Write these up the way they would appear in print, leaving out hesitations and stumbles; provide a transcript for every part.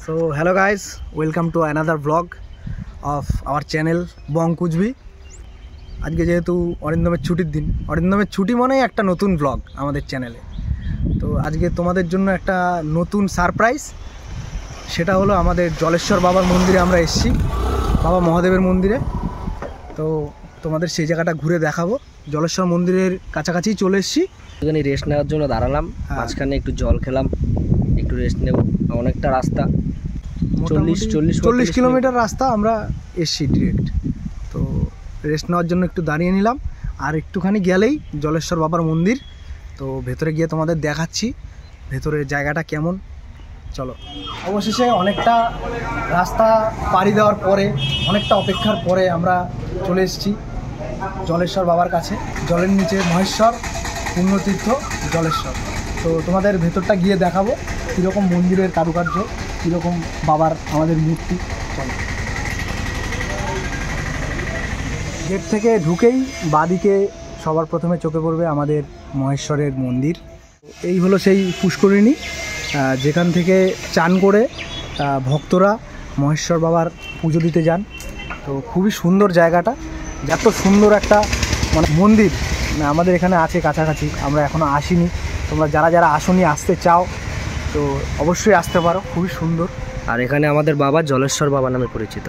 So hello guys, welcome to another vlog of our channel বং কুচবি। আজকে যেহেতু অরিন্দমের ছুটির দিন, অরিন্দমের ছুটি মানেই একটা নতুন ব্লগ আমাদের চ্যানেলে। তো আজকে তোমাদের জন্য একটা নতুন সারপ্রাইজ, সেটা হলো আমাদের জলেশ্বর বাবার মন্দিরে আমরা এসেছি, বাবা মহাদেবের মন্দিরে। তো তোমাদের সেই জায়গাটা ঘুরে দেখাবো। জলেশ্বর মন্দিরের কাছাকাছি চলে এসেছি, এখানে রেস্ট নেওয়ার জন্য দাঁড়ালাম, মাঝখানে একটু জল খেলাম, একটু রেস্ট নেব। অনেকটা রাস্তা, 40 কিলোমিটার রাস্তা আমরা এসছি ডিরেক্ট। তো রেস্ট নেওয়ার জন্য একটু দাঁড়িয়ে নিলাম, আর একটুখানি গেলেই জলেশ্বর বাবার মন্দির। তো ভেতরে গিয়ে তোমাদের দেখাচ্ছি ভেতরের জায়গাটা কেমন। চলো। অবশেষে অনেকটা রাস্তা পাড়ি দেওয়ার পরে, অনেকটা অপেক্ষার পরে আমরা চলে এসেছি জলেশ্বর বাবার কাছে। জলের নিচে মহেশ্বর, পুণ্যতীর্থ জলেশ্বর। তো তোমাদের ভেতরটা গিয়ে দেখাবো কীরকম মন্দিরের কারুকার্য, কীরকম বাবার আমাদের মূর্তি। চলো। গেট থেকে ঢুকেই বাদিকে সবার প্রথমে চোখে পড়বে আমাদের মহেশ্বরের মন্দির। এই হলো সেই পুষ্করিণী, যেখান থেকে চান করে ভক্তরা মহেশ্বর বাবার পুজো দিতে যান। তো খুবই সুন্দর জায়গাটা, এত সুন্দর একটা মানে মন্দির আমাদের এখানে আছে কাছাকাছি, আমরা এখনও আসিনি। তোমরা যারা যারা আসনি, আসতে চাও তো অবশ্যই আসতে পারো, খুবই সুন্দর। আর এখানে আমাদের বাবা জলেশ্বর বাবা নামে পরিচিত।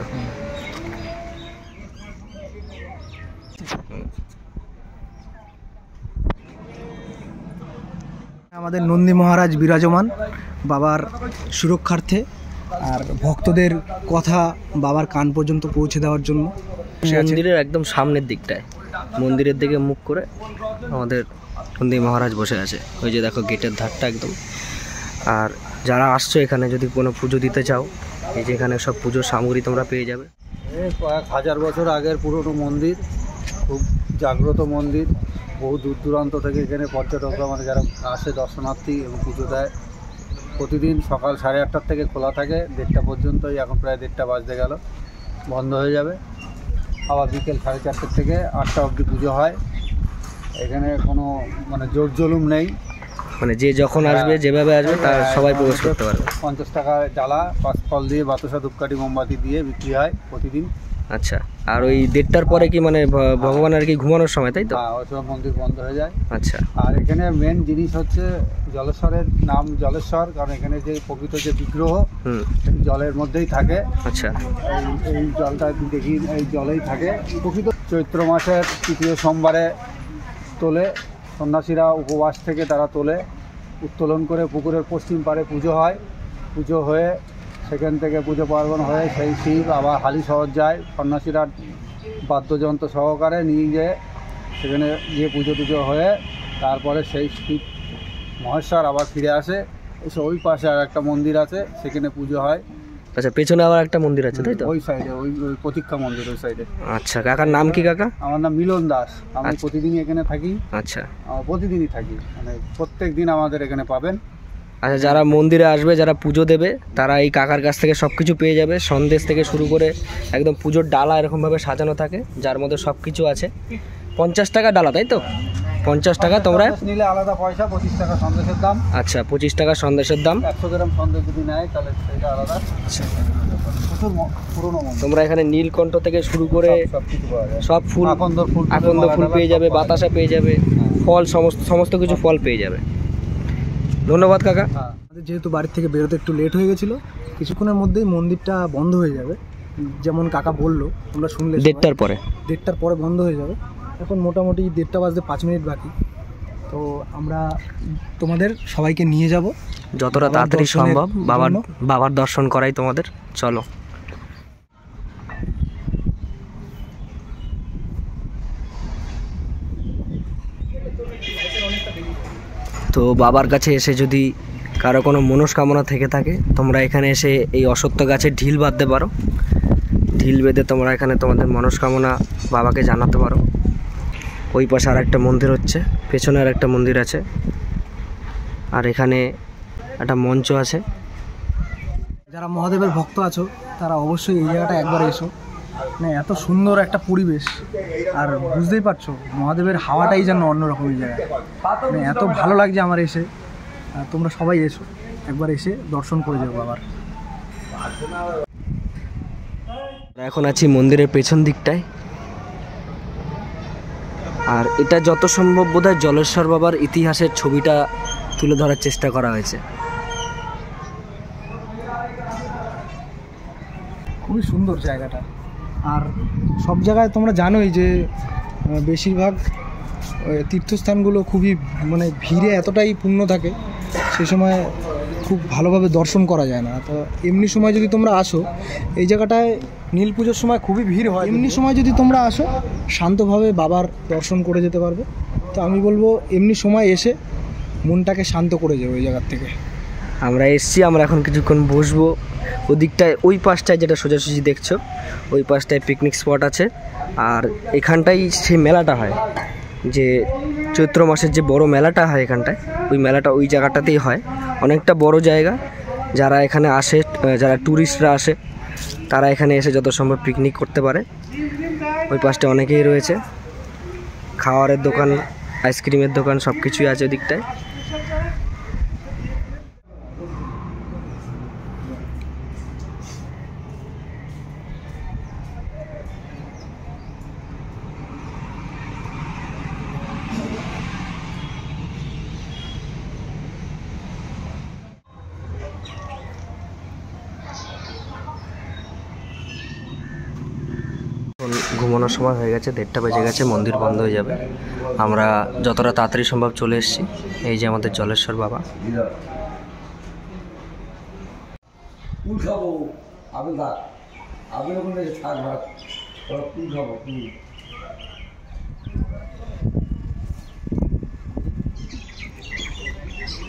আমাদের নন্দী মহারাজ বিরাজমান বাবার সুরক্ষার্থে, আর ভক্তদের কথা বাবার কান পর্যন্ত পৌঁছে দেওয়ার জন্য। মন্দিরের একদম সামনের দিকটায়, মন্দিরের দিকে মুখ করে আমাদের নন্দী মহারাজ বসে আছে। ওই যে দেখো গেটের ধারটা একদম। আর যারা আসছো এখানে যদি কোনো পুজো দিতে চাও, এই যে এখানে সব পুজোর সামগ্রী তোমরা পেয়ে যাবে। কয়েক হাজার বছর আগের পুরনো মন্দির, খুব জাগ্রত মন্দির। বহু দূর দূরান্ত থেকে এখানে পর্যটকরা মানে যারা আসে দর্শনার্থী এবং পুজো দেয়। প্রতিদিন সকাল 8:30 থেকে খোলা থাকে, 1:30 পর্যন্তই। এখন প্রায় 1:30 বাজতে গেল, বন্ধ হয়ে যাবে। আবার বিকেল 4:30 থেকে 8টা অবধি পুজো হয়। এখানে কোনো মানে জোর জুলুম নেই, মানে যে যখন আসবে যেভাবে আসবে তার সবাই প্রবেশ করতে পারবে। 50 টাকা জ্বালা, 5 ফল দিয়ে বাতাসা ধূপকাঠি মোমবাতি দিয়ে বিক্রি হয় প্রতিদিন। আচ্ছা, আর ওই 1:30টার পরে কি মানে ভগবান আর কি ঘুমানোর সময়, তাই তো? হ্যাঁ, ওই সময় মন্দির বন্ধ হয়ে যায়। আচ্ছা। আর এখানে মেন জিনিস হচ্ছে জলেশ্বরের নাম জলেশ্বর, কারণ এখানে যে প্রকৃত যে বিগ্রহ জলের মধ্যেই থাকে। আচ্ছা। এই জলটা দেখি এই জলেই থাকে। প্রকৃত চৈত্র মাসের 3য় সোমবারে তোলে, সন্ন্যাসীরা উপবাস থেকে তারা তোলে, উত্তোলন করে পুকুরের পশ্চিম পাড়ে পুজো হয়। পুজো হয়ে সেখান থেকে পুজো পার্বণ হয়ে সেই শিব আবার হালি শহর যায়। সন্ন্যাসীরা বাদ্যযন্ত্র সহকারে নিয়ে গিয়ে সেখানে গিয়ে পুজো টুজো হয়ে তারপরে সেই শিব মহেশ্বর আবার ফিরে আসে। এসে ওই পাশে আর একটা মন্দির আছে, সেখানে পুজো হয়। আচ্ছা, পেছনে আবার একটা মন্দির আছে, তাই তো? ওই সাইডে, ওই প্রতীক্ষা মন্দির ওই সাইডে। আচ্ছা, কাকার নাম কি কাকা? আমার নাম মিলন দাস। আমি প্রতিদিনই এখানে থাকি। আচ্ছা, প্রতিদিনই থাকি, মানে প্রত্যেক দিন আমাদের এখানে পাবেন। আচ্ছা, যারা মন্দিরে আসবে, যারা পুজো দেবে, তারা এই কাকার কাছ থেকে সব কিছু পেয়ে যাবে। সন্দেশ থেকে শুরু করে একদম পুজোর ডালা এরকমভাবে সাজানো থাকে, যার মধ্যে সব কিছু আছে। 50 টাকা ডালা, তাই তো? 50 টাকা তোমরা নিলে আলাদা পয়সা, 25 টাকা সন্দেশের দাম। আচ্ছা, 25 টাকা সন্দেশের দাম। 100 গ্রাম সন্দেশ যদি নেয় তাহলে সেটা আলাদা। আচ্ছা, পুরোনো মন্দির। তোমরা এখানে নীলকণ্ঠ থেকে শুরু করে সব কিছু পাওয়া যায়। সব ফুল, আকন্দ ফুল পেয়ে যাবে, বাতাসা পেয়ে যাবে, ফল, সমস্ত কিছু ফল পেয়ে যাবে। ধন্যবাদ কাকা। যেহেতু বাড়ির থেকে বেরোতে একটু লেট হয়ে গেছিলো, কিছুক্ষণের মধ্যেই মন্দিরটা বন্ধ হয়ে যাবে, যেমন কাকা বললো, তোমরা শুনলে। 1:30টার পরে, 1:30টার পরে বন্ধ হয়ে যাবে। এখন মোটামুটি 1:30 বাজতে 5 মিনিট বাকি। তো আমরা তোমাদের সবাইকে নিয়ে যাব যতটা তাড়াতাড়ি সম্ভব বাবার দর্শন করাই তোমাদের। চলো। তো বাবার কাছে এসে যদি কারো কোনো মনস্কামনা থেকে থাকে, তোমরা এখানে এসে এই অশ্বত্থ গাছে ঢিল বাঁধতে পারো। ঢিল বেঁধে তোমরা এখানে তোমাদের মনস্কামনা বাবাকে জানাতে পারো। ওই পাশে আর একটা মন্দির হচ্ছে, পেছনে আর একটা মন্দির আছে, আর এখানে একটা মঞ্চ আছে। যারা মহাদেবের ভক্ত আছো তারা অবশ্যই এই জায়গাটা একবার এসো। মানে এত সুন্দর একটা পরিবেশ, আর বুঝতেই পারছো মহাদেবের হাওয়াটাই যেন অন্যরকম এই জায়গায়। মানে এত ভালো লাগছে আমার এসে। তোমরা সবাই এসো, একবার এসে দর্শন করে যাবো আবার। এখন আছি মন্দিরের পেছন দিকটায়, আর এটা যত সম্ভব বোধহয় জলেশ্বর বাবার ইতিহাসের ছবিটা তুলে ধরার চেষ্টা করা হয়েছে। খুবই সুন্দর জায়গাটা। আর সব জায়গায় তোমরা জানোই যে বেশিরভাগ তীর্থস্থানগুলো খুবই মানে ভিড়ে এতটাই পূর্ণ থাকে, সেই সময় খুব ভালোভাবে দর্শন করা যায় না। তো এমনি সময় যদি তোমরা আসো, এই জায়গাটায় নীল পুজোর সময় খুবই ভিড় হয়, এমনি সময় যদি তোমরা আসো শান্তভাবে বাবার দর্শন করে যেতে পারবে। তো আমি বলবো এমনি সময় এসে মনটাকে শান্ত করে যাবে ওই জায়গার থেকে। আমরা এসছি, আমরা এখন কিছুক্ষণ বসবো। ওদিকটায় ওই পাশটায় যেটা সোজাসুজি দেখছো, ওই পাশটায় পিকনিক স্পট আছে। আর এখানটাই সেই মেলাটা হয়, যে চৈত্র মাসের যে বড় মেলাটা হয় এখানটায়, ওই মেলাটা ওই জায়গাটাতেই হয়। অনেকটা বড় জায়গা। যারা এখানে আসে, যারা ট্যুরিস্টরা আসে, তারা এখানে এসে যত সম্ভব পিকনিক করতে পারে। ওই পাশটা অনেকেই রয়েছে, খাওয়ারের দোকান, আইসক্রিমের দোকান, সব কিছুই আছে ওদিকটায়। ঘুমানোর সময় হয়ে গেছে, 1:30 বেজে গেছে, মন্দির বন্ধ হয়ে যাবে। আমরা যতটা তাড়াতাড়ি সম্ভব চলে এসেছি। এই যে আমাদের জলেশ্বর বাবা।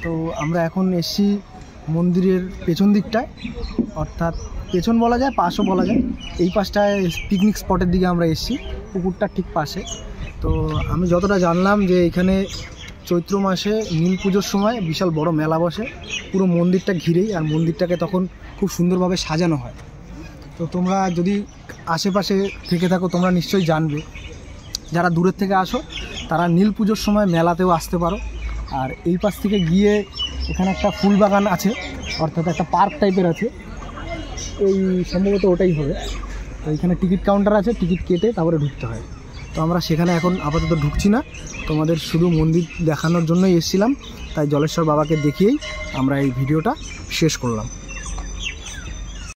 তো আমরা এখন এসছি মন্দিরের পেছন দিকটায়, অর্থাৎ পেছন বলা যায়, পাশও বলা যায়। এই পাশটায় পিকনিক স্পটের দিকে আমরা এসেছি, পুকুরটার ঠিক পাশে। তো আমি যতটা জানলাম যে এখানে চৈত্র মাসে নীল পুজোর সময় বিশাল বড় মেলা বসে পুরো মন্দিরটা ঘিরেই, আর মন্দিরটাকে তখন খুব সুন্দরভাবে সাজানো হয়। তো তোমরা যদি আশেপাশে থেকে থাকো তোমরা নিশ্চয়ই জানবে। যারা দূরের থেকে আসো তারা নীল পুজোর সময় মেলাতেও আসতে পারো। আর এই পাশ থেকে গিয়ে এখানে একটা ফুল বাগান আছে, অর্থাৎ একটা পার্ক টাইপের আছে, এই সম্ভবত ওটাই হবে। তো এখানে টিকিট কাউন্টার আছে, টিকিট কেটে তারপরে ঢুকতে হয়। তো আমরা সেখানে এখন আপাতত ঢুকছি না, তোমাদের শুধু মন্দির দেখানোর জন্যই এসেছিলাম। তাই জলেশ্বর বাবাকে দেখিয়েই আমরা এই ভিডিওটা শেষ করলাম।